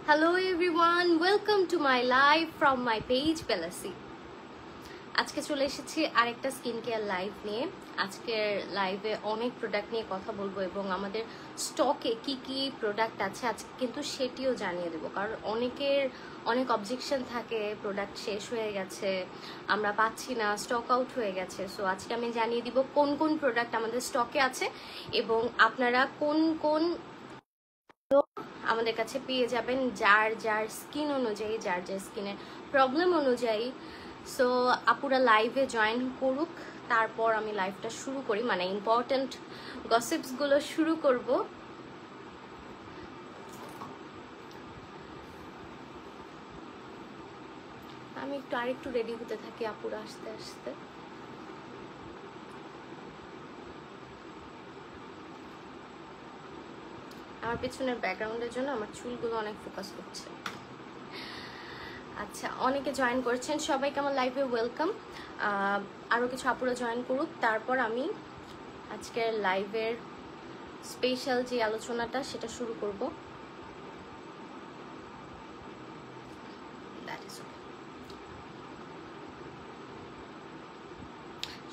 Hello everyone, welcome to my live from my page Belasi. আজকে চলে এসেছি আরেকটা স্কিন কেয়ার লাইভ নিয়ে। আজকের লাইভে অনেক প্রোডাক্ট নিয়ে কথা বলবো এবং আমাদের স্টকে কি কি প্রোডাক্ট আছে আজকে কিন্তু সেটিও জানিয়ে দেবো, কারণ অনেকের অনেক অবজেকশন থাকে, প্রোডাক্ট শেষ হয়ে গেছে, আমরা পাচ্ছি না, স্টক আউট হয়ে গেছে। সো আজকে আমি জানিয়ে দিব কোন কোন প্রোডাক্ট আমাদের স্টকে আছে এবং আপনারা কোন কোন আমাদের কাছে পেয়ে যাবেন যার যার স্কিন অনুযায়ী, যার যার স্কিনের প্রবলেম অনুযায়ী। সো আপুরা লাইভে জয়েন করুক, তারপর আমি লাইভটা শুরু করি, মানে ইম্পর্টেন্ট গসিপসগুলো শুরু করব। আমি আরেকটু রেডি হতে থাকি আপুরা আস্তে আস্তে। আমার পেছনের ব্যাকগ্রাউন্ডের জন্য আমার চুলগুলো অনেক ফোকাস করছে। আচ্ছা, অনেকে জয়েন করছেন, সবাইকে আমার লাইভে ওয়েলকাম। আরও কিছু আপুরা জয়েন করুক, তারপর আমি আজকের লাইভের স্পেশাল যে আলোচনাটা সেটা শুরু করব।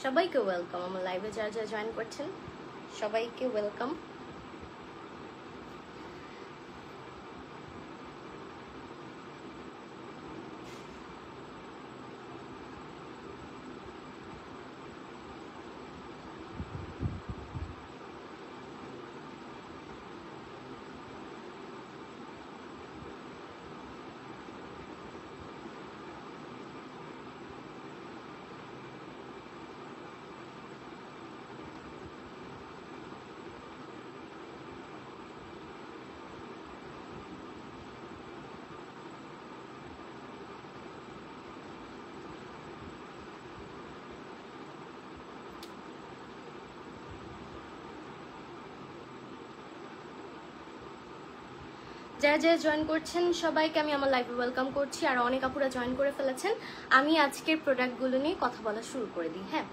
সবাইকে ওয়েলকাম, আমার লাইভে যারা যারা জয়েন করছেন সবাইকে ওয়েলকাম। যারা যারা জয়েন করছেন সবাইকে আমি আমার লাইভে ওয়েলকাম করছি, আর অনেক আপুরা জয়েন করে ফেলেছেন। আমি আজকের প্রোডাক্টগুলো নিয়ে কথা বলা শুরু করে দিই। হ্যাঁ,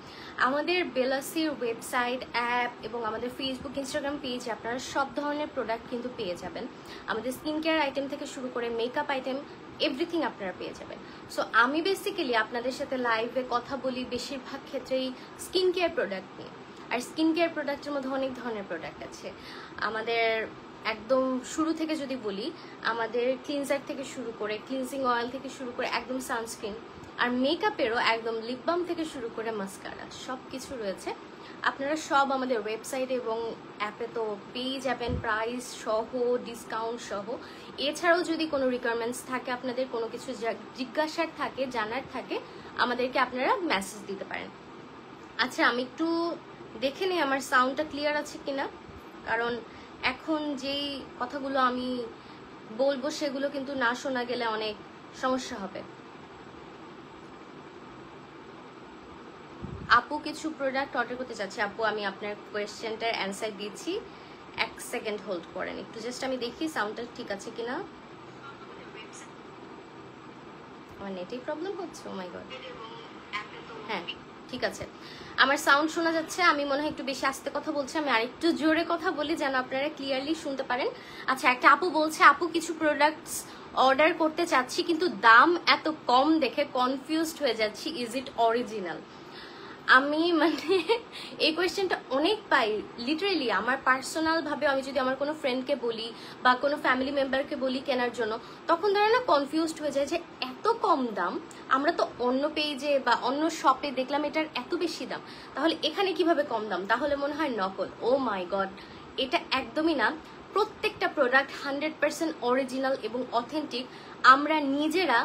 আমাদের বেলাসির ওয়েবসাইট, অ্যাপ এবং আমাদের ফেসবুক, ইনস্টাগ্রাম পেজে আপনারা সব ধরনের প্রোডাক্ট কিন্তু পেয়ে যাবেন। আমাদের স্কিন কেয়ার আইটেম থেকে শুরু করে মেকআপ আইটেম, এভরিথিং আপনারা পেয়ে যাবেন। সো আমি বেসিক্যালি আপনাদের সাথে লাইভে কথা বলি বেশিরভাগ ক্ষেত্রেই স্কিন কেয়ার প্রোডাক্ট নিয়ে। আর স্কিন কেয়ার প্রোডাক্টের মধ্যে অনেক ধরনের প্রোডাক্ট আছে। আমাদের একদম শুরু থেকে যদি বলি, আমাদের ক্লিনজার থেকে শুরু করে, ক্লিনজিং অয়েল থেকে শুরু করে একদম সানস্ক্রিন, আর মেকআপেরও একদম লিপ বাম থেকে শুরু করে মাস্কারা, সব কিছু রয়েছে। আপনারা সব আমাদের ওয়েবসাইটে এবং অ্যাপে তো পেয়ে যাবেন, প্রাইস সহ, ডিসকাউন্ট সহ। এছাড়াও যদি কোনো রিকোয়ারমেন্টস থাকে, আপনাদের কোনো কিছু জিজ্ঞাসার থাকে, জানার থাকে, আমাদেরকে আপনারা মেসেজ দিতে পারেন। আচ্ছা, আমি একটু দেখে নিই আমার সাউন্ডটা ক্লিয়ার আছে কিনা, কারণ এখন যেই কথাগুলো আমি বলবো সেগুলো কিন্তু না শোনা গেলে অনেক সমস্যা হবে। আপু কিছু প্রোডাক্ট অর্ডার করতে চাচ্ছি। আপু, আমি আপনার কোয়েশ্চেনটার অ্যান্সার দিচ্ছি, এক সেকেন্ড হোল্ড করেন একটু, জাস্ট আমি দেখি সাউন্ডটা ঠিক আছে কিনা। আমার নেটেই প্রবলেম হচ্ছে, ও মাই গড। হ্যাঁ, ঠিক আছে, আমার সাউন্ড শোনা যাচ্ছে। আমি মনে হয় একটু বেশি আস্তে কথা বলছি, আমি আরেকটু জোরে কথা বলি যেন আপনারা ক্লিয়ারলি শুনতে পারেন। আচ্ছা, একটা আপু বলছে, আপু কিছু প্রোডাক্টস অর্ডার করতে চাচ্ছি কিন্তু দাম এত কম দেখে কনফিউজড হয়ে যাচ্ছি, ইজ ইট অরিজিনাল? আমি মানে এই কোয়েশ্চেনটা অনেক পাই লিটারেলি। আমার পার্সোনালভাবে আমি যদি আমার কোনো ফ্রেন্ডকে বলি বা কোনো ফ্যামিলি মেম্বারকে বলি কেনার জন্য, তখন তারা না কনফিউজড হয়ে যায় যে এত কম দাম, আমরা তো অন্য পেজে বা অন্য শপে দেখলাম এটার এত বেশি দাম, তাহলে এখানে কিভাবে কম দাম? তাহলে মনে হয় নকল। ও মাই গড, এটা একদমই না। প্রত্যেকটা প্রোডাক্ট 100% অরিজিনাল এবং অথেন্টিক। আমরা নিজেরা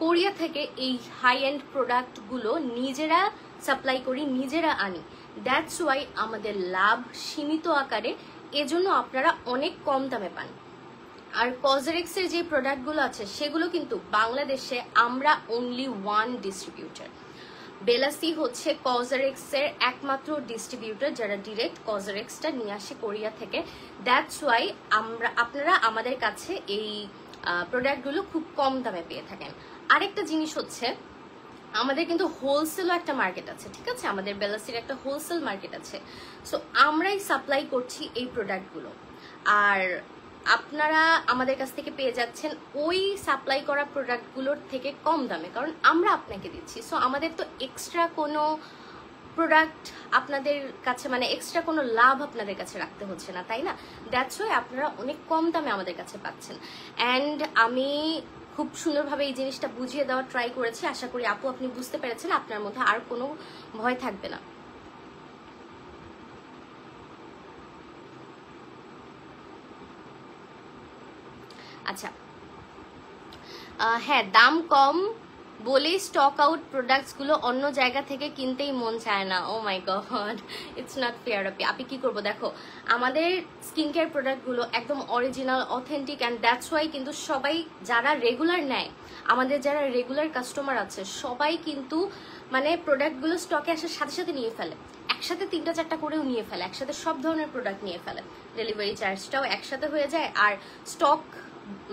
কোরিয়া থেকে এই হাই এন্ড প্রোডাক্টগুলো নিজেরা সাপ্লাই করি, নিজেরা আনি। দ্যাটস ওয়াই আমাদের লাভ সীমিত আকারে, এজন্য আপনারা অনেক কম দামে পান। আর কজরেক্সের যে প্রোডাক্টগুলো আছে সেগুলো কিন্তু বাংলাদেশে আমরা অনলি ওয়ান ডিস্ট্রিবিউটর। বেলাসি হচ্ছে কজরেক্সের একমাত্র ডিস্ট্রিবিউটর যারা ডিরেক্ট কজরেক্সটা নিয়ে আসে কোরিয়া থেকে। দ্যাটস ওয়াই আপনারা আমাদের কাছে এই প্রোডাক্টগুলো খুব কম দামে পেয়ে থাকেন। আরেকটা জিনিস হচ্ছে, আমাদের কিন্তু হোলসেলও একটা মার্কেট আছে, ঠিক আছে? আমাদের বেলাসির একটা হোলসেল মার্কেট আছে। সো আমরাই সাপ্লাই করছি এই প্রোডাক্টগুলো। আর আপনারা আমাদের কাছ থেকে পেয়ে যাচ্ছেন ওই সাপ্লাই করা প্রোডাক্টগুলোর থেকে কম দামে, কারণ আমরা আপনাকে দিচ্ছি। সো আমাদের তো এক্সট্রা কোনো প্রোডাক্ট আপনাদের কাছে মানে এক্সট্রা কোনো লাভ আপনাদের কাছে রাখতে হচ্ছে না, তাই না? দ্যাটস ওয়াই আপনারা অনেক কম দামে আমাদের কাছে পাচ্ছেন। অ্যান্ড আমি খুব সুন্দরভাবে এই জিনিসটা বুঝিয়ে দেওয়ার ট্রাই করেছি। আশা করি আপু আপনি বুঝতে পেরেছেন, আপনার মধ্যে আর কোনো ভয় থাকবে না। আচ্ছা, হ্যাঁ, দাম কম বলেই স্টক আউট প্রোডাক্টসগুলো অন্য জায়গা থেকে কিনতেই মন চায় না। Oh my god, it's not fair. আপনি কি করবো, দেখো আমাদের স্কিন কেয়ার প্রোডাক্টগুলো একদম original, authentic, and that's why কিন্তু সবাই যারা রেগুলার নেয়, আমাদের যারা রেগুলার কাস্টমার আছে সবাই কিন্তু মানে প্রোডাক্টগুলো স্টকে আসার সাথে সাথে নিয়ে ফেলে, একসাথে 3-4টা করেও নিয়ে ফেলে, একসাথে সব ধরনের প্রোডাক্ট নিয়ে ফেলে। ডেলিভারি চার্জটাও একসাথে হয়ে যায়, আর স্টক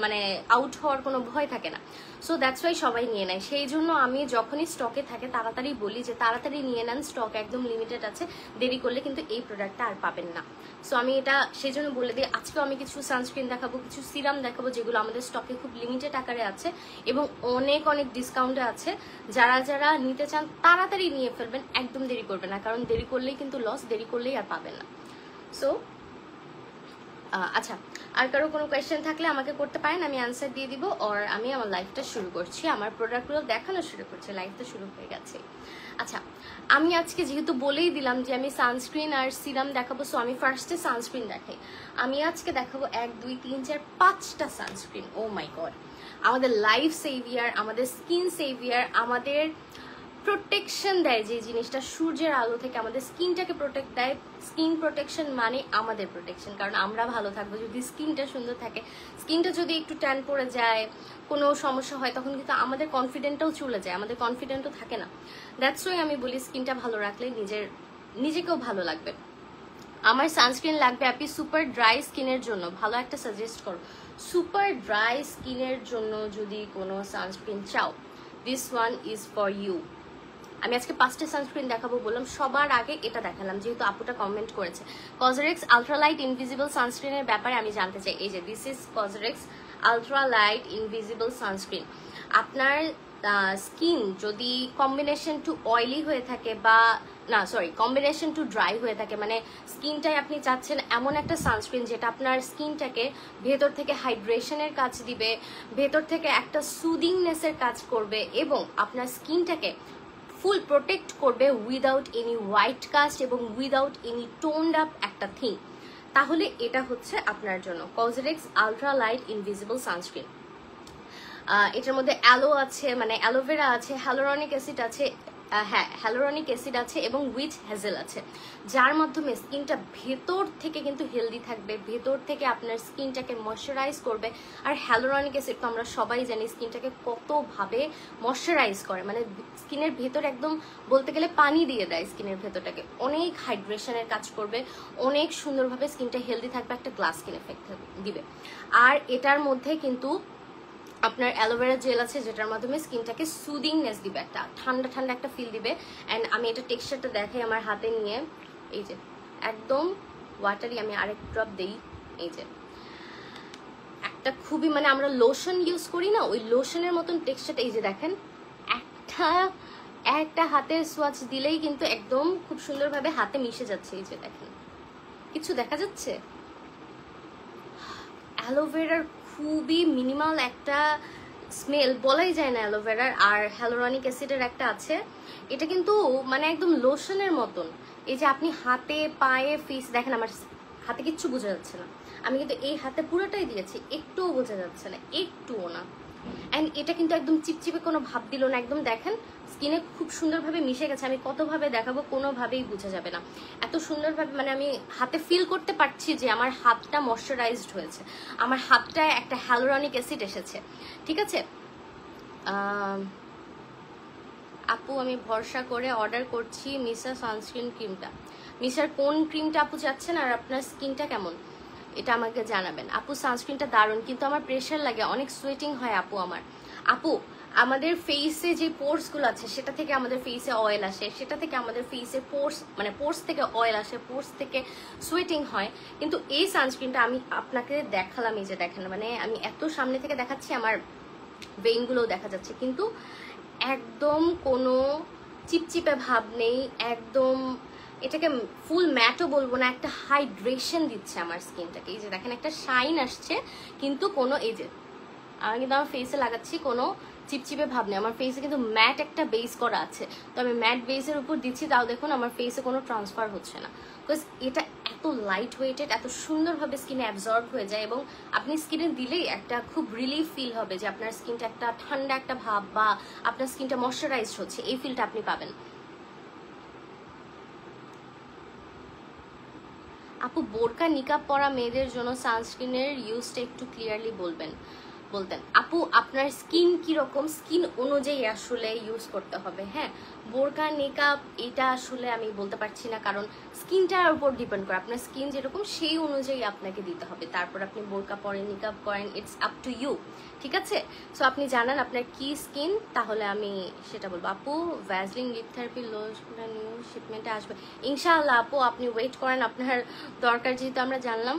মানে আউট হওয়ার কোনো ভয় থাকে না। সো দ্যাটস ওয়াই সবাই নিয়ে নেয়। সেই জন্য আমি যখনই স্টকে থাকে তাড়াতাড়ি বলি যে তাড়াতাড়ি নিয়ে নেন, স্টক একদম লিমিটেড আছে, দেরি করলে কিন্তু এই প্রোডাক্টটা আর পাবেন না। সো আমি এটা সেই জন্য বলে দিই। আজকেও আমি কিছু সানস্ক্রিন দেখাবো, কিছু সিরাম দেখাবো, যেগুলো আমাদের স্টকে খুব লিমিটেড আকারে আছে এবং অনেক অনেক ডিসকাউন্টে আছে। যারা যারা নিতে চান তাড়াতাড়ি নিয়ে ফেলবেন, একদম দেরি করবেন না, কারণ দেরি করলেই কিন্তু লস, দেরি করলেই আর পাবেন না। সো আচ্ছা, আর কারো কোনো কোয়েশ্চেন থাকলে আমাকে করতে পারেন, আমি অ্যান্সার দিয়ে দিব। আর আমি আমার লাইফটা শুরু করছি, আমার প্রোডাক্টগুলো দেখানো শুরু করছি, লাইফটা শুরু হয়ে গেছে। আচ্ছা, আমি আজকে যেহেতু বলেই দিলাম যে আমি সানস্ক্রিন আর সিরাম দেখাবো, সো আমি ফার্স্টে সানস্ক্রিন দেখাই। আমি আজকে দেখাবো 1, 2, 3, 4, 5টা সানস্ক্রিন। ও মাই গড, আমাদের লাইফ সেভিয়ার, আমাদের স্কিন সেভিয়ার, আমাদের প্রোটেকশন দেয় যে জিনিসটা, সূর্যের আলো থেকে আমাদের স্কিনটাকে প্রোটেক্ট দেয়। স্কিন প্রোটেকশন মানে আমাদের প্রোটেকশন, কারণ আমরা ভালো থাকবো যদি স্কিনটা সুন্দর থাকে। স্কিনটা যদি একটু ট্যান পড়ে যায়, কোনো সমস্যা হয়, তখন কিন্তু আমাদের কনফিডেন্টটাও চলে যায়, আমাদের কনফিডেন্টও থাকে না। দ্যাটস ওয়াই আমি বলি স্কিনটা ভালো রাখলে নিজেকেও ভালো লাগবে। আমার সানস্ক্রিন লাগবে আপনি সুপার ড্রাই স্কিনের জন্য, ভালো একটা সাজেস্ট করো। সুপার ড্রাই স্কিনের জন্য যদি কোনো সানস্ক্রিন চাও, this one is for you. আমি আজকে 5টা সানস্ক্রিন দেখাবো বললাম, সবার আগে এটা দেখালাম যেহেতু আপুটা কমেন্ট করেছে। কজরেক্স আলট্রালাইট ইনভিজিবল সানস্ক্রিনের ব্যাপারে আমি জানতে চাই। এই যে this is Cosrx ultralight invisible sunscreen. আপনার স্কিন যদি কম্বিনেশন টু অয়েলি হয়ে থাকে বা না সরি কম্বিনেশন টু ড্রাই হয়ে থাকে, মানে স্কিনটায় আপনি চাচ্ছেন এমন একটা সানস্ক্রিন যেটা আপনার স্কিনটাকে ভেতর থেকে হাইড্রেশনের কাজ দিবে, ভেতর থেকে একটা সুদিংনেসের কাজ করবে এবং আপনার স্কিনটাকে ফুল প্রোটেক্ট করবে উইদাউট এনি হোয়াইট কাস্ট এবং উইদাউট এনি টোনড আপ একটা থিং, তাহলে এটা হচ্ছে আপনার জন্য কজরেক্স আলট্রা লাইট ইনভিজিবল সানস্ক্রিন। এটার মধ্যে অ্যালো আছে, মানে অ্যালোভেরা আছে, হ্যালোরনিক অ্যাসিড আছে, হ্যাঁ হ্যালোরনিক অ্যাসিড আছে এবং উইচ হ্যাজেল আছে, যার মাধ্যমে স্কিনটা ভেতর থেকে কিন্তু হেলদি থাকবে, ভেতর থেকে আপনার স্কিনটাকে ময়শ্চারাইজ করবে। আর হ্যালোরনিক অ্যাসিড তো আমরা সবাই জানি স্কিনটাকে কতভাবে ময়শ্চারাইজ করে, মানে স্কিনের ভেতর একদম বলতে গেলে পানি দিয়ে দেয়, স্কিনের ভেতরটাকে অনেক হাইড্রেশনের কাজ করবে, অনেক সুন্দরভাবে স্কিনটা হেলদি থাকবে, একটা গ্লাস স্কিন এফেক্ট দিবে। আর এটার মধ্যে কিন্তু আপনার অ্যালোভেরা জেল আছে যেটার মাধ্যমে স্কিনটাকে সুদিংনেস দিবে, একটা ঠান্ডা ঠান্ডা একটা ফিল দিবে। অ্যান্ড আমি এটা টেক্সচারটা দেখাই আমার হাতে নিয়ে, এই যে একদম ওয়াটারি, আমি আরেক ড্রপ দেই, এই যে একটা খুবই মানে আমরা লোশন ইউজ করি না, ওই লোশনের মতন টেক্সচারটা, এই যে দেখেন একটা হাতের সোয়াচ দিলেই কিন্তু একদম খুব সুন্দরভাবে হাতে মিশে যাচ্ছে। এই যে দেখেন, কিছু দেখা যাচ্ছে। অ্যালোভেরার খুবই মিনিমাল একটা স্মেল, বলাই যায় না অ্যালোভেরার। আর হ্যালোরনিক অ্যাসিডের একটা আছে, এটা কিন্তু মানে একদম লোশনের মতন। এই যে আপনি হাতে পায়ে ফেস দেখেন, আমার হাতে কিচ্ছু বোঝা যাচ্ছে না, আমি কিন্তু এই হাতে পুরোটাই দিয়েছি, একটুও বোঝা যাচ্ছে না, একটুও না। অ্যান্ড এটা কিন্তু একদম চিপচিপে কোনো ভাব দিল না, একদম দেখেন স্কিনে খুব সুন্দরভাবে মিশে গেছে। আমি কতভাবে দেখাবো, কোনোভাবেই বোঝা যাবে না, এত সুন্দরভাবে মানে আমি হাতে ফিল করতে পারছি যে আমার হাতটা ময়শ্চারাইজড হয়েছে, আমার হাতটায় একটা হ্যালোরনিক অ্যাসিড এসেছে। ঠিক আছে আপু, আমি ভরসা করে অর্ডার করছি মিসা সানস্ক্রিন ক্রিমটা। মিসার কোন ক্রিমটা আপু চাচ্ছেন আর আপনার স্কিনটা কেমন এটা আমাকে জানাবেন। আপু সানস্ক্রিনটা দারুণ, কিন্তু আমার প্রেশার লাগে, অনেক সোয়েটিং হয় আপু আমার। আপু আমাদের ফেসে যে পোর্সগুলো আছে সেটা থেকে আমাদের ফেসে অয়েল আসে, সেটা থেকে আমাদের ফেসে পোর্স থেকে অয়েল আসে, পোর্স থেকে সোয়েটিং হয়। কিন্তু এই সানস্ক্রিনটা আমি আপনাকে দেখালাম, এই যে দেখেন, মানে আমি এত সামনে থেকে দেখাচ্ছি, আমার ভেইনগুলোও দেখা যাচ্ছে, কিন্তু একদম কোনো চিপচিপে ভাব নেই, একদম এটাকে ফুল ম্যাটও বলবো না, একটা হাইড্রেশন দিচ্ছে আমার স্কিনটাকে। এই যে দেখেন একটা শাইন আসছে, কিন্তু কোনো, এই যে আমি কিন্তু আমার ফেসে লাগাচ্ছি, কোনো চিপচিপে ভাব নেই। আমার ফেসে কিন্তু ম্যাট একটা বেস করা আছে, তো আমি ম্যাট বেসের উপর দিচ্ছি, তাও দেখুন আমার ফেসে কোনো ট্রান্সফার হচ্ছে না, বিকজ এটা এত লাইট ওয়েটেড, এত সুন্দরভাবে স্কিনে অ্যাবজর্ব হয়ে যায়, এবং আপনি স্কিনে দিলেই একটা খুব রিলিফ ফিল হবে যে আপনার স্কিনটা একটা ঠান্ডা একটা ভাব, বা আপনার স্কিনটা ময়শ্চারাইজড হচ্ছে, এই ফিলটা আপনি পাবেন। আপু, বোরকা নিকাব পরা মেয়েদের জন্য সানস্ক্রিনের ইউজটা একটু ক্লিয়ারলি বলতেন। আপু, আপনার স্কিন কিরকম, স্কিন অনুযায়ী আসলে ইউজ করতে হবে। হ্যাঁ, বোরকা নিকাব এটা আসলে আমি বলতে পারছি না, কারণ স্কিনটার উপর ডিপেন্ড করে, আপনার স্কিন যেরকম সেই অনুযায়ী আপনাকে দিতে হবে। তারপর আপনি বোরকা পরেন, নিকাব করেন, ইটস আপ টু ইউ, ঠিক আছে? সো আপনি জানান আপনার কি স্কিন, তাহলে আমি সেটা বলবো। আপু, ভ্যাসলিন লিপ থেরাপি লোশনটা নিউ শিপমেন্টে আসবে ইনশাআল্লাহ। আপু, আপনি ওয়েট করেন, আপনার দরকার যেহেতু আমরা জানলাম।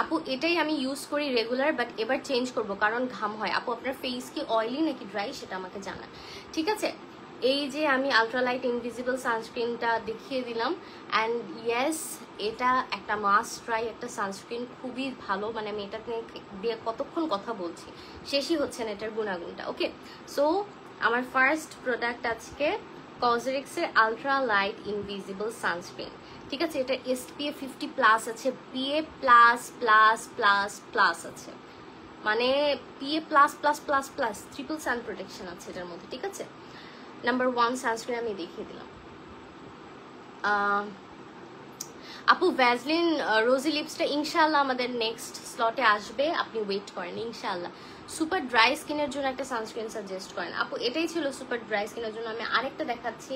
আপু, এটাই আমি ইউজ করি রেগুলার, বাট এবার চেঞ্জ করব কারণ ঘাম হয়। আপু, আপনার ফেস কি অয়েলি নাকি ড্রাই সেটা আমাকে জানান, ঠিক আছে? এই যে আমি আলট্রালাইট ইনভিজিবল সানস্ক্রিনটা দেখিয়ে দিলাম, অ্যান্ড ইয়েস, এটা একটা মাস্ট ট্রাই একটা সানস্ক্রিন, খুবই ভালো। মানে আমি এটা দিয়ে কতক্ষণ কথা বলছি, শেষই হচ্ছে না এটার গুণাগুণটা। ওকে, সো আমার ফার্স্ট প্রোডাক্ট আজকে কসমেটিক্সের আলট্রা লাইট ইনভিজিবল সানস্ক্রিন, ঠিক আছে? এটা SPF 50+ আছে, PA++++ আছে, মানে PA++++ ট্রিপল সান প্রোটেকশন আছে এটার মধ্যে, ঠিক আছে? নাম্বার 1 সানস্ক্রিন আমি দেখিয়ে দিলাম। আপু, ভ্যাসলিন রোজি লিপসটা ইনশাআল্লাহ আমাদের নেক্সট স্লটে আসবে, আপনি ওয়েট করেন ইনশাআল্লাহ। সুপার ড্রাই স্কিনের জন্য একটা সানস্ক্রিন সাজেস্ট করেন। আপু, এটাই ছিল সুপার ড্রাই স্কিনের জন্য। আমি আরেকটা দেখাচ্ছি,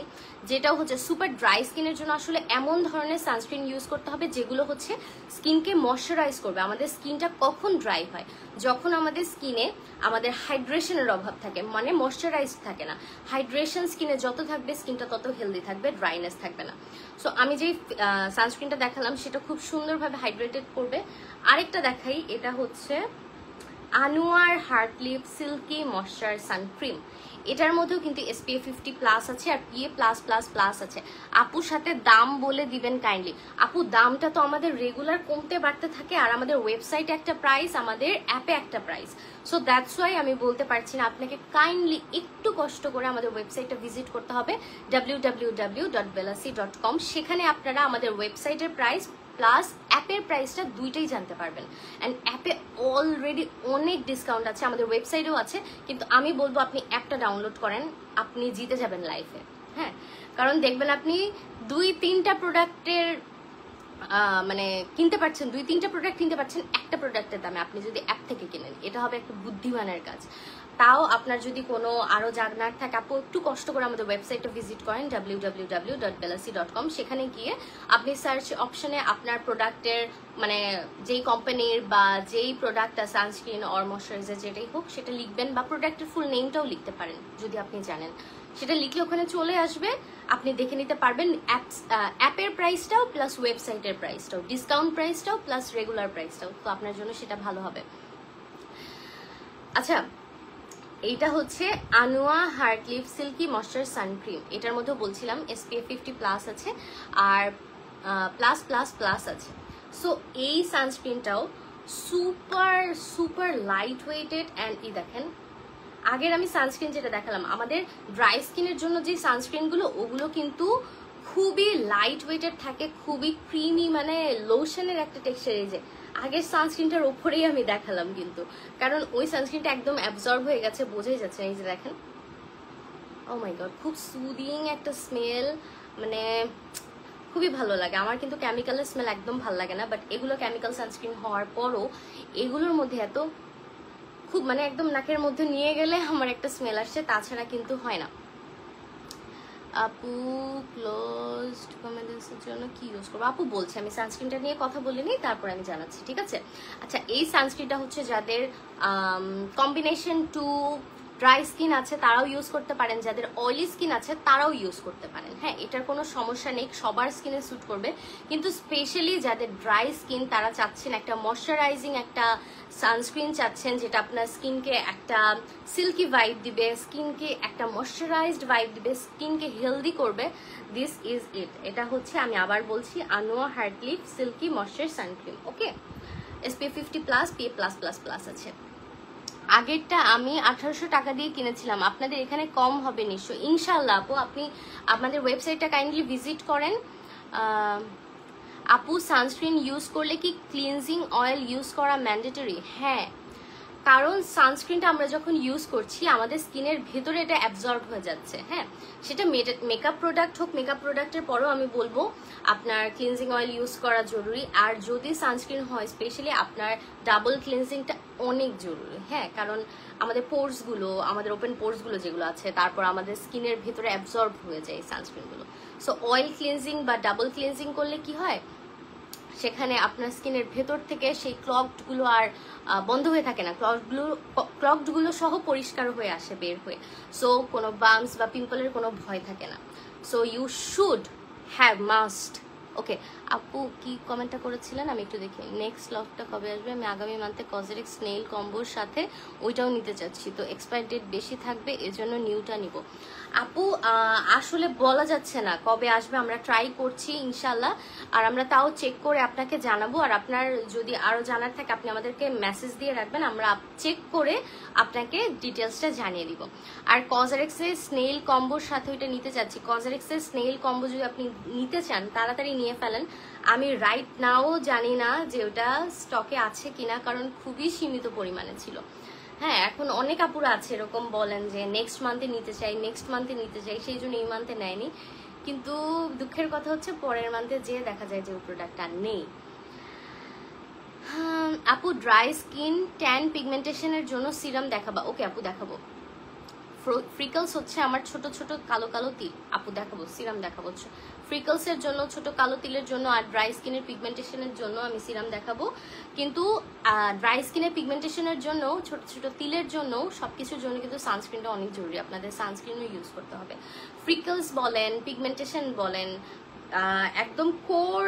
যেটাও হচ্ছে সুপার ড্রাই স্কিনের জন্য। আসলে এমন ধরনের সানস্ক্রিন ইউজ করতে হবে যেগুলো হচ্ছে স্কিনকে ময়শ্চারাইজ করবে। আমাদের স্কিনটা কখন ড্রাই হয়? যখন আমাদের স্কিনে আমাদের হাইড্রেশনের অভাব থাকে, মানে ময়শ্চারাইজ থাকে না। হাইড্রেশন স্কিনে যত থাকবে স্কিনটা তত হেলদি থাকবে, ড্রাইনেস থাকবে না। সো আমি যেই সানস্ক্রিনটা দেখালাম সেটা খুব সুন্দরভাবে হাইড্রেটেড করবে। আরেকটা দেখাই, এটা হচ্ছে Anua heart lip silky moisture sun cream. এটার মধ্যেও কিন্তু SPF 50+ আছে আর PA+++ আছে। আপুর সাথে দাম বলে দিবেন কাইন্ডলি। আপু, দামটা তো আমাদের রেগুলার কমতে বাড়তে থাকে, আর আমাদের ওয়েবসাইটে একটা প্রাইস, আমাদের অ্যাপে একটা প্রাইস। সো দ্যাটস ওয়াই আমি বলতে পারছি না, আপনাকে কাইন্ডলি একটু কষ্ট করে আমাদের ওয়েবসাইটটা ভিজিট করতে হবে www.belasi.com। সেখানে আপনারা আমাদের ওয়েবসাইটের প্রাইস প্লাস অ্যাপের প্রাইসটা দুইটাই জানতে পারবেন। অ্যান্ড অ্যাপে অলরেডি অনেক ডিসকাউন্ট আছে, আমাদের ওয়েবসাইটেও আছে, কিন্তু আমি বলবো আপনি অ্যাপটা ডাউনলোড করেন, আপনি জিতে যাবেন লাইফে। হ্যাঁ, কারণ দেখবেন আপনি 2-3টা প্রোডাক্টের মানে কিনতে পারছেন, 2-3টা প্রোডাক্ট কিনতে পারছেন একটা প্রোডাক্টের দামে, আপনি যদি অ্যাপ থেকে কিনেন। এটা হবে একটা বুদ্ধিমানের কাজ। তাও আপনার যদি কোনো আরো জানার থাকে, আপু একটু কষ্ট করে আমাদের ওয়েবসাইটটা ভিজিট করেন www.belasi.com। সেখানে গিয়ে আপনি সার্চ অপশনে আপনার প্রোডাক্টের, মানে যেই কোম্পানির বা যেই প্রোডাক্ট সানস্ক্রিন অর ময়শ্চারাইজার যেটাই হোক সেটা লিখবেন, বা প্রোডাক্টের ফুল নেমটাও লিখতে পারেন যদি আপনি জানেন। সেটা লিখলে ওখানে চলে আসবে, আপনি দেখে নিতে পারবেন অ্যাপের প্রাইসটাও প্লাস ওয়েবসাইটের প্রাইসটাও, ডিসকাউন্ট প্রাইসটাও প্লাস রেগুলার প্রাইসটাও। তো আপনার জন্য সেটা ভালো হবে। আচ্ছা, এইটা হচ্ছে Anua heart lip silky moisture sun cream. এটার মধ্যে বলছিলাম SPF 50+ আছে আর +++ আছে। সো এই সানস্ক্রিনটাও super super light weighted. And এই দেখেন, আগের আমি সানস্ক্রিন যেটা দেখালাম, আমাদের ড্রাই স্কিনের জন্য যে সানস্ক্রিনগুলো, ওগুলো কিন্তু খুবই লাইট ওয়েটেড থাকে, খুবই ক্রিমি, মানে লোশনের একটা টেক্সচার। এই যে আগের সানস্ক্রিনটার ওপরেই আমি দেখালাম, কিন্তু কারণ ওই সানস্ক্রিনটা একদম অ্যাবজর্ব হয়ে গেছে, বোঝাই যাচ্ছে। এই যে দেখেন, ও মাই গড, খুব সুদিং একটা স্মেল, মানে খুবই ভালো লাগে। আমার কিন্তু কেমিক্যালের স্মেল একদম ভালো লাগে না, বাট এগুলো কেমিক্যাল সানস্ক্রিন হওয়ার পরও এগুলোর মধ্যে এত খুব, মানে একদম নাকের মধ্যে নিয়ে গেলে আমার একটা স্মেল আসছে, তাছাড়া কিন্তু হয় না। আপু ক্লোজড কমেন্টসের জন্য কি ইউজ করবো? আপু বলছে, আমি সানস্ক্রিনটা নিয়ে কথা বলিনি, তারপর আমি জানাচ্ছি, ঠিক আছে? আচ্ছা, এই সানস্ক্রিনটা হচ্ছে যাদের কম্বিনেশন টু ড্রাই স্কিন আছে তারাও ইউজ করতে পারেন, যাদের অয়েলি স্কিন আছে তারাও ইউজ করতে পারেন। হ্যাঁ, এটার কোনো সমস্যা নেই, সবার স্কিনে স্যুট করবে। কিন্তু স্পেশালি যাদের ড্রাই স্কিন তারা চাচ্ছেন একটা ময়শ্চারাইজিং একটা সানস্ক্রিন চাচ্ছেন, যেটা আপনার স্কিনকে একটা সিল্কি ভাইব দিবে, স্কিনকে একটা ময়শ্চারাইজড ভাইব দিবে, স্কিনকে হেলদি করবে। This is it. এটা হচ্ছে, আমি আবার বলছি, আনোয়া হার্টলিফ সিল্কি ময়শ্চার সানক্রিম। ওকে, SPF 50+, PA+++ আছে। আগেরটা আমি 1800 টাকা দিয়ে কিনেছিলাম, আপনাদের এখানে কম হবে নিশ্চয় ইনশাল্লাহ। আপু আপনি আপনাদের ওয়েবসাইটটা কাইন্ডলি ভিজিট করেন। আপু সানস্ক্রিন ইউজ করলে কি ক্লিনজিং অয়েল ইউজ করা ম্যান্ডেটরি? হ্যাঁ, কারণ সানস্ক্রিনটা আমরা যখন ইউজ করছি আমাদের স্কিনের ভেতরে এটা অ্যাবজর্ব হয়ে যাচ্ছে। হ্যাঁ, সেটা মেকআপ প্রোডাক্ট হোক, মেকআপ প্রোডাক্টের পরেও আমি বলবো আপনার ক্লিনজিং অয়েল ইউজ করা জরুরি। আর যদি সানস্ক্রিন হয় স্পেশালি আপনার ডাবল ক্লিনজিংটা অনেক জরুরি। হ্যাঁ, কারণ আমাদের পোর্সগুলো, আমাদের ওপেন পোর্সগুলো যেগুলো আছে, তারপর আমাদের স্কিনের ভেতরে অ্যাবজর্ব হয়ে যায় এই সানস্ক্রিনগুলো। সো অয়েল ক্লিনজিং বা ডাবল ক্লিনজিং করলে কি হয়, সেখানে আপনার স্কিনের ভেতর থেকে সেই ক্লগডগুলো আর বন্ধ হয়ে থাকে না, ক্লগডগুলো সহ পরিষ্কার হয়ে আসে বের হয়ে। সো কোনো বাম্পস বা পিম্পলের কোনো ভয় থাকে না। So you should have must. Okay, আপু কি কমেন্টটা করেছিলেন আমি একটু দেখি। নেক্সট লকটা কবে আসবে? আমি আগামী মান্থে কজেরিক্স স্নেইল কম্বোর সাথে ওইটাও নিতে চাচ্ছি, তো এক্সপায়ার ডেট বেশি থাকবে, এজন্য নিউটা নিব। আপু আসলে বলা যাচ্ছে না কবে আসবে, আমরা ট্রাই করছি ইনশাল্লাহ, আর আমরা তাও চেক করে আপনাকে জানাবো। আর আপনার যদি আরো জানার থাকে আপনি আমাদেরকে মেসেজ দিয়ে রাখবেন, আমরা চেক করে আপনাকে ডিটেলসটা জানিয়ে দিব। আর কজেরিক্সের স্নেইল কম্বোর সাথে ওইটা নিতে চাচ্ছি। কজেরিক্সের স্নেইল কম্বো যদি আপনি নিতে চান তাড়াতাড়ি নিয়ে ফেলেন। আমি রাইট নাও জানি না যে ওটা স্টকে আছে কিনা, কারণ খুবই সীমিত পরিমাণে ছিল। হ্যাঁ, এখন অনেক আপুরা আছে এরকম বলেন যে নেক্সট মান্থে নিতে চাই, নেক্সট মান্থে নিতে চাই, সেই জন্য এই মান্থে নেয়নি। কিন্তু দুঃখের কথা হচ্ছে পরের মান্থে যেয়ে দেখা যায় যে ওই প্রোডাক্টটা নেই। আপু ড্রাই স্কিন ট্যান পিগমেন্টেশনের জন্য সিরাম দেখাবা? ওকে আপু দেখাবো। ফ্রিকলস হচ্ছে আমার ছোট ছোট কালো কালো তিল, আপু দেখাবো, সিরাম দেখাবো। ফ্রিকলসের জন্য, ছোট কালো তিলের জন্য, আর ড্রাই স্কিনের পিগমেন্টেশনের জন্য আমি সিরাম দেখাবো। কিন্তু ড্রাই স্কিনের পিগমেন্টেশনের জন্য, ছোট ছোট তিলের জন্য, সবকিছুর জন্য কিন্তু সানস্ক্রিনটা অনেক জরুরি। আপনাদের সানস্ক্রিনও ইউজ করতে হবে। ফ্রিকলস বলেন, পিগমেন্টেশন বলেন, একদম কোর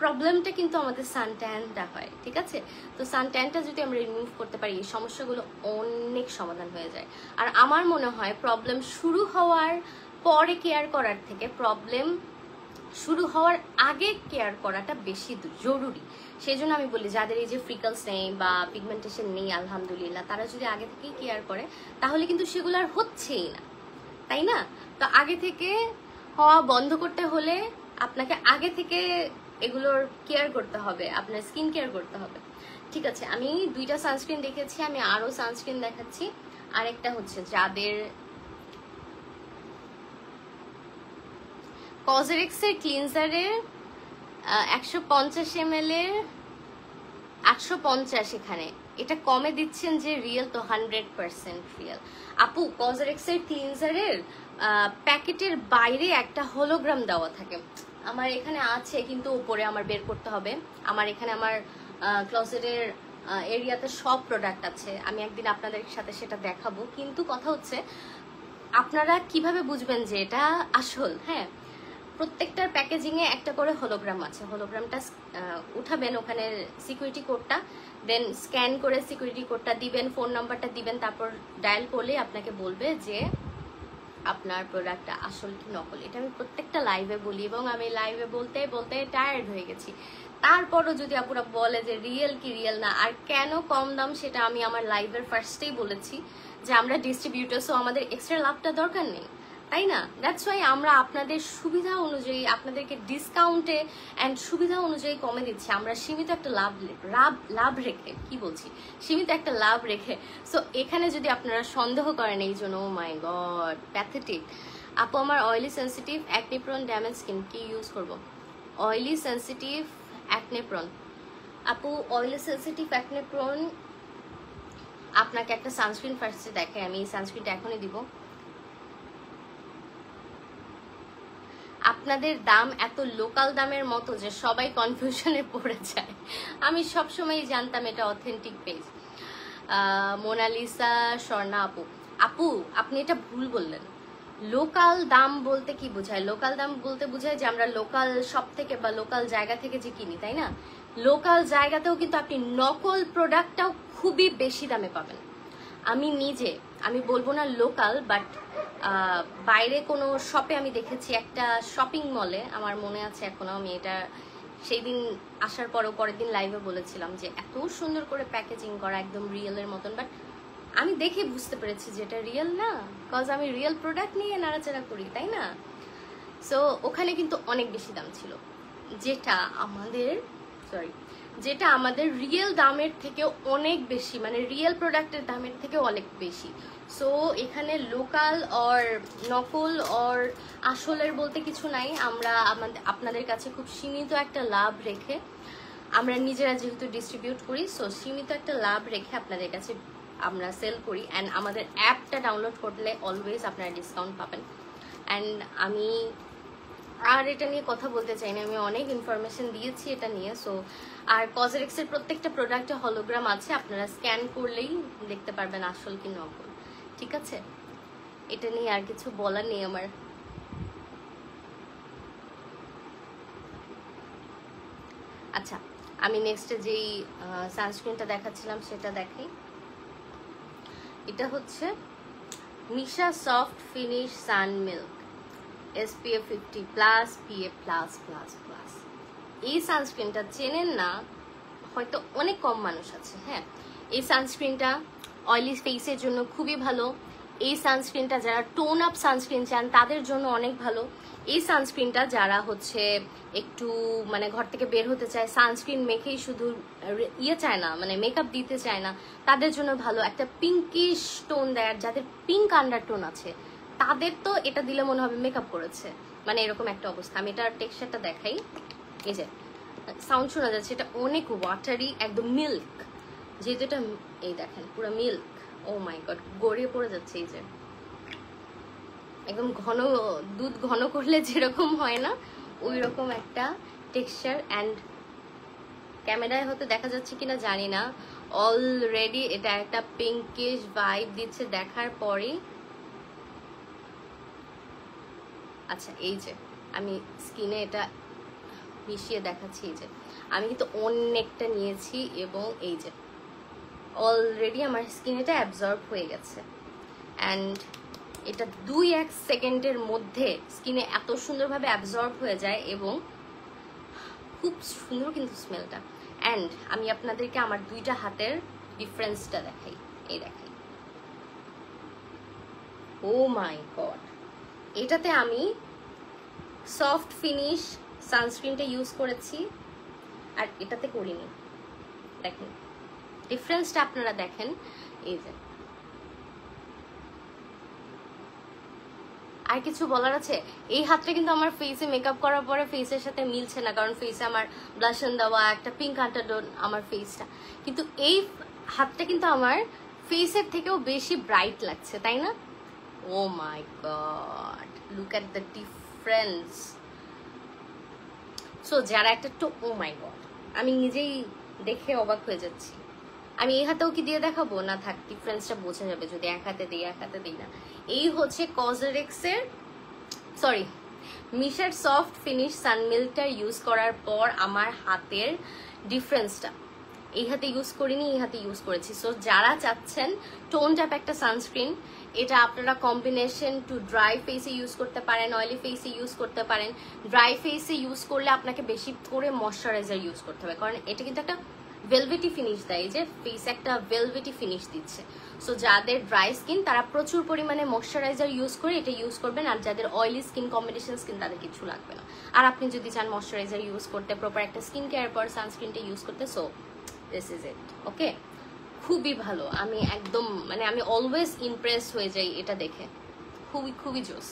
প্রবলেমটা কিন্তু আমাদের সানট্যানটা হয়, ঠিক আছে? তো সানট্যানটা যদি আমরা রিমুভ করতে পারি এই সমস্যাগুলো অনেক সমাধান হয়ে যায়। আর আমার মনে হয় প্রবলেম শুরু হওয়ার পরে কেয়ার করার থেকে প্রবলেম শুরু হওয়ার আগে কেয়ার করাটা বেশি জরুরি। সেই জন্য আমি বলি যাদের এই যে ফ্রিকলস নেই বা পিগমেন্টেশন নেই আলহামদুলিল্লাহ, তারা যদি আগে থেকেই কেয়ার করে তাহলে কিন্তু সেগুলো আর হচ্ছেই না, তাই না? তো আগে থেকে হওয়া বন্ধ করতে হলে আপনাকে আগে থেকে এগুলোর কেয়ার করতে হবে, আপনার স্কিন কেয়ার করতে হবে। ঠিক আছে, আমি 2টা সানস্ক্রিন দেখেছি, আমি আরো সানস্ক্রিন দেখাচ্ছি। আরেকটা হচ্ছে যাদের কজেরিক্সের ক্লিনজারের 150 ml এর 850 এখানে, এটা কমে দিচ্ছেন যে রিয়েল, তো 100% রিয়েল। আপু কজেরিক্সের ক্লিনজারের প্যাকেটের বাইরে একটা হোলোগ্রাম দেওয়া থাকে, আমার এখানে আছে কিন্তু উপরে আমার বের করতে হবে। আমার এখানে আমার ক্লোজেটের এরিয়াতে সব প্রোডাক্ট আছে, আমি একদিন আপনাদের সাথে সেটা দেখাবো। কিন্তু কথা হচ্ছে আপনারা কিভাবে বুঝবেন যে এটা আসল? হ্যাঁ, প্রত্যেকটার প্যাকেজিংয়ে একটা করে হোলোগ্রাম আছে, হোলোগ্রামটা উঠাবেন, ওখানে সিকিউরিটি কোডটা, দেন স্ক্যান করে সিকিউরিটি কোডটা দিবেন, ফোন নাম্বারটা দিবেন, তারপর ডায়াল করলে আপনাকে বলবে যে আপনার প্রোডাক্টটা আসল কি নকল। এটা আমি প্রত্যেকটা লাইভে বলি এবং আমি লাইভে বলতে বলতে টায়ার্ড হয়ে গেছি। তারপরও যদি আপনারা বলে যে রিয়েল কি রিয়েল না, আর কেন কম দাম সেটা আমি আমার লাইভের ফার্স্টেই বলেছি যে আমরা ডিস্ট্রিবিউটার, সো আমাদের এক্সট্রা লাভটা দরকার নেই, তাই না? দ্যাটস ওয়াই আমরা আপনাদের সুবিধা অনুযায়ী আপনাদেরকে ডিসকাউন্টে অ্যান্ড সুবিধা অনুযায়ী কমে দিচ্ছি। আমরা সীমিত একটা লাভ রেখে, কি বলছি, সীমিত একটা লাভ রেখে। সো এখানে যদি আপনারা সন্দেহ করেন এই জন্য, ও মাই গড প্যাথেটিক। আপু আমার oily sensitive acne prone damage skin, কি ইউজ করব? অয়েলি সেন্সিটিভ অ্যাকনে প্রোন, আপু অয়েলি সেন্সিটিভ অ্যাকনে প্রোন আপনাকে একটা সানস্ক্রিন ফার্স্টে দেখে, আমি এই সানস্ক্রিনটা এখনই দিব। আপনাদের দাম এত লোকাল দামের মতো যে সবাই কনফিউশনে পড়ে যায়। আমি সবসময় জানতাম এটা অথেন্টিক পেজ। মোনালিসা স্বর্ণা আপু, আপু আপনি এটা ভুল বললেন। লোকাল দাম বলতে কি বোঝায়? লোকাল দাম বলতে বোঝায় যে আমরা লোকাল শপ থেকে বা লোকাল জায়গা থেকে যে কিনি, তাই না? লোকাল জায়গাতেও কিন্তু আপনি নকল প্রোডাক্টটাও খুবই বেশি দামে পাবেন। আমি বলবো না লোকাল, বাট বাইরে কোনো শপে আমি দেখেছি, একটা শপিং মলে, আমার মনে আছে এখনো, আমি এটা সেই দিন আসার পরেও পরের দিন লাইভে বলেছিলাম যে এত সুন্দর করে প্যাকেজিং করা, একদম রিয়েলের মতন, বাট আমি দেখে বুঝতে পেরেছি যে এটা রিয়েল না, বিকজ আমি রিয়েল প্রোডাক্ট নিয়ে নাড়াচাড়া করি, তাই না? সো ওখানে কিন্তু অনেক বেশি দাম ছিল, যেটা আমাদের রিয়েল দামের থেকেও অনেক বেশি, মানে রিয়েল প্রোডাক্টের দামের থেকেও অনেক বেশি। সো এখানে লোকাল অর নকল অর আসলের বলতে কিছু নাই। আমরা আপনাদের কাছে খুব সীমিত একটা লাভ রেখে, আমরা নিজেরা যেহেতু ডিস্ট্রিবিউট করি, সো সীমিত একটা লাভ রেখে আপনাদের কাছে আমরা সেল করি। অ্যান্ড আমাদের অ্যাপটা ডাউনলোড করলে অলওয়েজ আপনারা ডিসকাউন্ট পাবেন। অ্যান্ড আমি আর এটা নিয়ে কথা বলতে চাই না, আমি অনেক ইনফরমেশন দিয়েছি এটা নিয়ে। সো আর কজরেক্সের প্রত্যেকটা প্রোডাক্টে হলোগ্রাম আছে, আপনারা স্ক্যান করলেই দেখতে পারবেন আসল কি নকল, ঠিক আছে? এটা নিয়ে আর কিছু বলার নেই আমার। আচ্ছা, আমি নেক্সটে যেই সানস্ক্রিনটা দেখাচ্ছিলাম সেটা দেখাই। এটা হচ্ছে মিশা সফট ফিনিশ সান মিল্ক SPF 50+, PA+++। এই সানস্ক্রিনটা চেনেন না হয়তো অনেক কম মানুষ আছে। হ্যাঁ, এই সানস্ক্রিনটা অয়েলি ফেসের জন্য খুবই ভালো। এই সানস্ক্রিনটা যারা টোন আপ সানস্ক্রিন চান তাদের জন্য অনেক ভালো। এই সানস্ক্রিনটা যারা হচ্ছে একটু মানে ঘর থেকে বের হতে চায়, সানস্ক্রিন মেখেই শুধু চায় না, মানে মেকআপ দিতে চায় না, তাদের জন্য ভালো। একটা পিঙ্কিশ টোন দেয়, যাদের পিঙ্ক আন্ডারটোন আছে তাদের তো এটা দিলে মনে হবে মেকআপ করেছে, মানে এরকম একটা অবস্থা। আমি এটার টেক্সচারটা দেখাই। এই যে সাউন্ড শোনা যাচ্ছে, এটা অনেক ওয়াটারি, একদম মিল্ক, যেহেতু এটা এই দেখেন পুরো মিল্ক। ও মাই গড, গড়িয়ে পড়ে যাচ্ছে। এই যে একদম ঘন দুধ ঘন করলে যেরকম হয় না, ওই রকম একটা টেক্সচার। অ্যান্ড ক্যামেরায় হয়তো দেখা যাচ্ছে কিনা জানি না, অলরেডি এটা একটা পিঙ্কিশ ভাইব দিচ্ছে দেখার পরেই। আচ্ছা, এই যে আমি স্কিনে এটা মিশিয়ে দেখাচ্ছি। এই যে আমি কিন্তু অনেকটা নিয়েছি এবং এই যে অলরেডি আমার স্কিনে এটা অ্যাবজর্ব হয়ে গেছে। অ্যান্ড এটা 2-1 সেকেন্ডের মধ্যে স্কিনে এত সুন্দরভাবে অ্যাবজর্ব হয়ে যায় এবং খুব সুন্দর কিন্তু স্মেলটা। অ্যান্ড আমি আপনাদেরকে আমার দুইটা হাতের ডিফারেন্সটা দেখাই। এই দেখাই, ও মাই গড, এটাতে আমি সফট ফিনিশ সানস্ক্রিনটা ইউজ করেছি আর এটাতে করিনি। দেখেন ডিফারেন্সটা, আপনারা দেখেন। এই যে আর কিছু বলার আছে? এই হাতটা কিন্তু আমার ফেসে মেকআপ করার পরে ফেসের সাথে মিলছে না, কারণ ফেসে আমার ব্লাশন দেওয়া, একটা পিঙ্ক আন্ডারটোন আমার ফেসটা, কিন্তু এই হাতটা কিন্তু আমার ফেসের থেকেও বেশি ব্রাইট লাগছে, তাই না? Oh my god, look at the difference. So যারা একটা ও মাই গড, আমি নিজেই দেখে অবাক হয়ে যাচ্ছি। আমি এই হাতেও কি দিয়ে দেখাবো? না থাক, ডিফারেন্সটা বোঝা যাবে যদি এক হাতে দিই এক হাতে দিই না। এই হচ্ছে কজরেক্সের মিশার সফট ফিনিশ সানমিল্কটা ইউজ করার পর আমার হাতের ডিফারেন্সটা। এই হাতে ইউজ করিনি, এই হাতে ইউজ করেছি। সো যারা চাচ্ছেন টোন ট্যাপ একটা সানস্ক্রিন, এটা আপনারা কম্বিনেশন টু ড্রাই ফেসে ইউজ করতে পারেন, অয়েলি ফেসে ইউজ করতে পারেন। ড্রাই ফেসে ইউজ করলে আপনাকে বেশি করে ময়শ্চারাইজার ইউজ করতে হবে, কারণ এটা কিন্তু একটা ভেলভেটি ফিনিশ দেয়, যে ফেস একটা ভেলভেটি ফিনিশ দিচ্ছে। সো যাদের ড্রাই স্কিন তারা প্রচুর পরিমাণে ময়শ্চারাইজার ইউজ করে এটা ইউজ করবেন, আর যাদের অয়েলি স্কিন, কম্বিনেশন স্কিন, তাদের কিছু লাগবে না। আর আপনি যদি চান ময়শ্চারাইজার ইউজ করতে, প্রপার একটা স্কিন কেয়ার পর সানস্ক্রিনটা ইউজ করতে, সো দিস ইজ ইট। ওকে, খুবই ভালো। আমি একদম মানে আমি অলওয়েজ ইমপ্রেস হয়ে যাই এটা দেখে, খুবই খুবই জোস।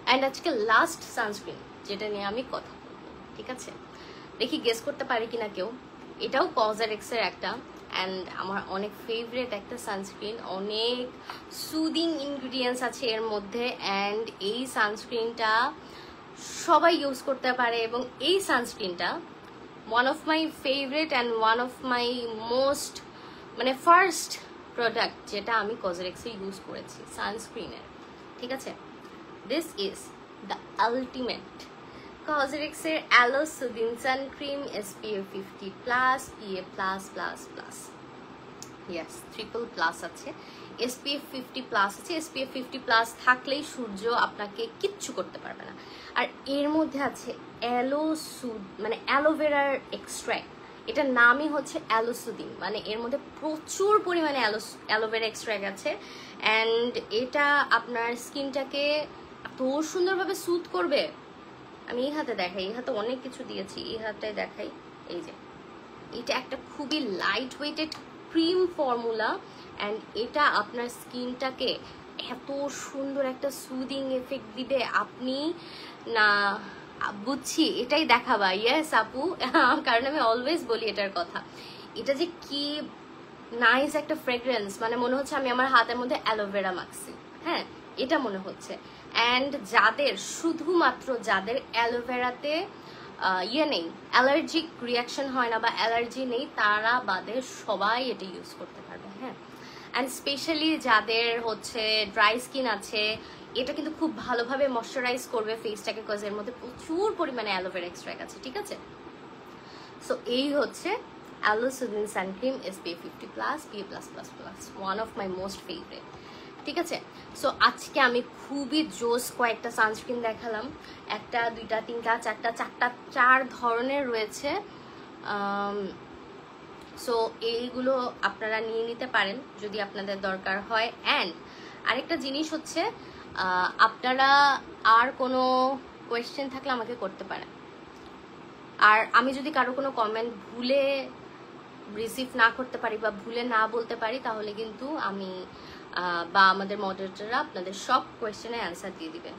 অ্যান্ড আজকে লাস্ট সানস্ক্রিন যেটা নিয়ে আমি কথা বলবো, ঠিক আছে? দেখি গেস করতে পারি কিনা কেউ। এটাও কজরেক্সের একটা, অ্যান্ড আমার অনেক ফেভারিট একটা সানস্ক্রিন। অনেক সুদিং ইনগ্রিডিয়েন্টস আছে এর মধ্যে, অ্যান্ড এই সানস্ক্রিনটা সবাই ইউজ করতে পারে, এবং এই সানস্ক্রিনটা one of my favourite and one of my most মানে ফার্স্ট প্রোডাক্ট যেটা আমি কসমেটিক্সে ইউজ করেছি সানস্ক্রিনের, ঠিক আছে। দিস ইজ দ্য আলটিমেট কসমেটিক্সের aloe soothing sun cream SPF 50+, PA+++, yes triple plus আছে, SPF 50+ আছে। SPF 50+ থাকলেই সূর্য আপনাকে কিচ্ছু করতে পারবে না। আর এর মধ্যে আছে মানে অ্যালোভেরার এক্সট্র্যাক্ট, এটার নামই হচ্ছে অ্যালোসুদিং, মানে এর মধ্যে প্রচুর পরিমাণে অ্যালোভেরা এক্সট্র্যাক্ট আছে, অ্যান্ড এটা আপনার স্কিনটাকে এত সুন্দরভাবে স্যুথ করবে। আমি এই হাতে দেখাই, এই হাতে অনেক কিছু দিয়েছি, এই হাতটাই দেখাই। এই যে এটা একটা খুবই light weighted cream formula, and এটা আপনার স্কিনটাকে এত সুন্দর একটা সুদিং এফেক্ট দিবে, আপনি না বুঝছি এটাই দেখাবা। ইয়েস আপু, কারণ আমি অলওয়েজ বলি এটার কথা। এটা যে কি নাইস একটা ফ্রেগ্রেন্স, মানে মনে হচ্ছে আমি আমার হাতের মধ্যে অ্যালোভেরা মাখছি, হ্যাঁ এটা মনে হচ্ছে। অ্যান্ড যাদের শুধুমাত্র যাদের অ্যালোভেরাতে নেই, অ্যালার্জিক রিয়াকশন হয় না বা অ্যালার্জি নেই, তারা বাদে সবাই এটা ইউজ করতে পারবে, হ্যাঁ। অ্যান্ড স্পেশালি যাদের হচ্ছে ড্রাই স্কিন আছে, এটা কিন্তু খুব ভালোভাবে ময়শ্চারাইজ করবে ফেসটাকে, কজ এর মধ্যে প্রচুর পরিমাণে অ্যালোভেরা এক্সট্র্যাক্ট আছে, ঠিক আছে। সো এই হচ্ছে aloe soothing sun cream SPF 50+, PA+++, one of my most favourite, ঠিক আছে। সো আজকে আমি খুবই জোস কয়েকটা সানস্ক্রিন দেখালাম, একটা দুইটা তিনটা চারটা 4 ধরনের রয়েছে। সো এইগুলো আপনারা নিয়ে নিতে পারেন যদি আপনাদের দরকার হয়। অ্যান্ড আরেকটা জিনিস হচ্ছে, আপনারা আর কোনো কোয়েশ্চেন থাকলে আমাকে করতে পারেন, আর আমি যদি কারো কোনো কমেন্ট ভুলে রিসিভ না করতে পারি বা ভুলে না বলতে পারি, তাহলে কিন্তু আমি বা আমাদের মডারেটররা আপনাদের সব কোয়েশ্চেনের অ্যান্সার দিয়ে দিবেন।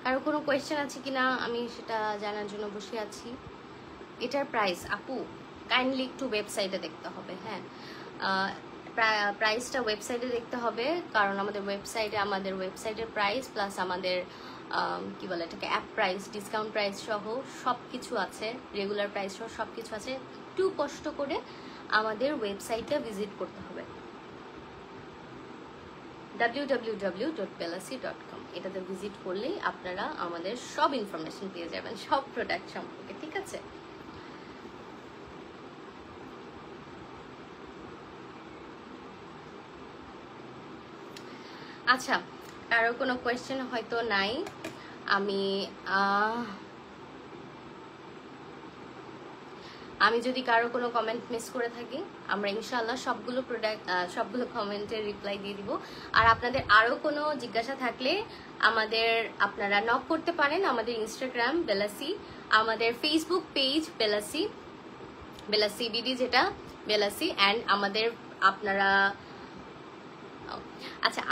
কারো কোনো কোয়েশ্চেন আছে কিনা আমি সেটা জানার জন্য বসে আছি। এটার প্রাইস আপু কাইন্ডলি একটু ওয়েবসাইটে দেখতে হবে, হ্যাঁ প্রাইসটা ওয়েবসাইটে দেখতে হবে, কারণ আমাদের ওয়েবসাইটের প্রাইস প্লাস আমাদের কি বলে এটাকে অ্যাপ প্রাইস, ডিসকাউন্ট প্রাইস সহ সব কিছু আছে, রেগুলার প্রাইস সহ সব কিছু আছে। একটু কষ্ট করে আমাদের ওয়েবসাইটে ভিজিট করতে হবে, www.bellassi.com। এটাতে ভিজিট করলেই আপনারা আমাদের সব ইনফরমেশন পেয়ে যাবেন সব প্রোডাক্ট সম্পর্কে, ঠিক আছে। আচ্ছা, কারো কোনো কোয়েশ্চেন হয়তো নাই। আমি যদি কারো কোনো কমেন্ট মিস করে থাকি, আমরা ইনশাআল্লাহ সবগুলো কমেন্টের রিপ্লাই দিয়ে দিব। আর আপনাদের আরও কোনো জিজ্ঞাসা থাকলে আপনারা নক করতে পারেন আমাদের ইনস্টাগ্রাম বেলাসি, আমাদের ফেসবুক পেজ বেলাসি বিডি যেটা বেলাসি, অ্যান্ড আপনারা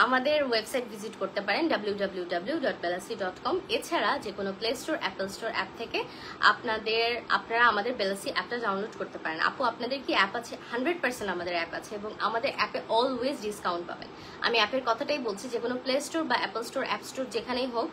আমাদের ওয়েবসাইট ভিজিট করতে পারেন www.bellassi.com। এছাড়া যে কোনো play store, Apple store app থেকে আপনারা আমাদের বেলাসি অ্যাপটা ডাউনলোড করতে পারেন। আপু আপনাদের কি অ্যাপ আছে? 100% আমাদের অ্যাপ আছে, এবং আমাদের অ্যাপে অলওয়েজ ডিসকাউন্ট পাবেন। আমি অ্যাপের কথাটাই বলছি, যে কোনো প্লে স্টোর বা অ্যাপল স্টোর, অ্যাপ স্টোর যেখানেই হোক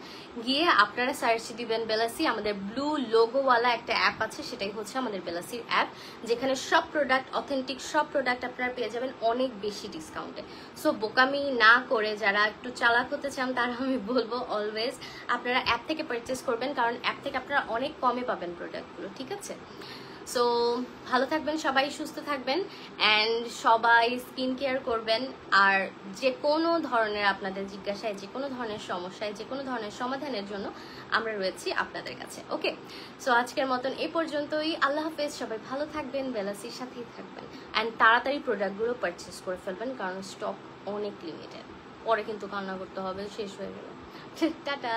গিয়ে আপনারা সার্চ দিবেন বেলাসি, আমাদের ব্লু লোগোওয়ালা একটা অ্যাপ আছে, সেটাই হচ্ছে আমাদের বেলাসির অ্যাপ, যেখানে সব প্রোডাক্ট অথেন্টিক সব প্রোডাক্ট আপনারা পেয়ে যাবেন অনেক বেশি ডিসকাউন্টে। সো বোকামি না করে যারা একটু চালাক হতে চান তারা আমি বলবো অলওয়েজ আপনারা অ্যাপ থেকে পারচেস করবেন, কারণ অ্যাপ থেকে আপনারা অনেক কমে পাবেন প্রোডাক্টগুলো, ঠিক আছে। সো ভালো থাকবেন সবাই, সুস্থ থাকবেন, অ্যান্ড সবাই স্কিন কেয়ার করবেন। আর যে কোনো ধরনের আপনাদের জিজ্ঞাসায়, যে কোনো ধরনের সমস্যায়, যে কোনো ধরনের সমাধানের জন্য আমরা রয়েছি আপনাদের কাছে। ওকে, সো আজকের মতন এ পর্যন্তই। আল্লাহ হাফেজ, সবাই ভালো থাকবেন, বেলাসির সাথেই থাকবেন, অ্যান্ড তাড়াতাড়ি প্রোডাক্টগুলো পারচেস করে ফেলবেন, কারণ স্টক অনেক লিমিটেড, পরে কিন্তু কান্না করতে হবে শেষ হয়ে গেল। টাটা।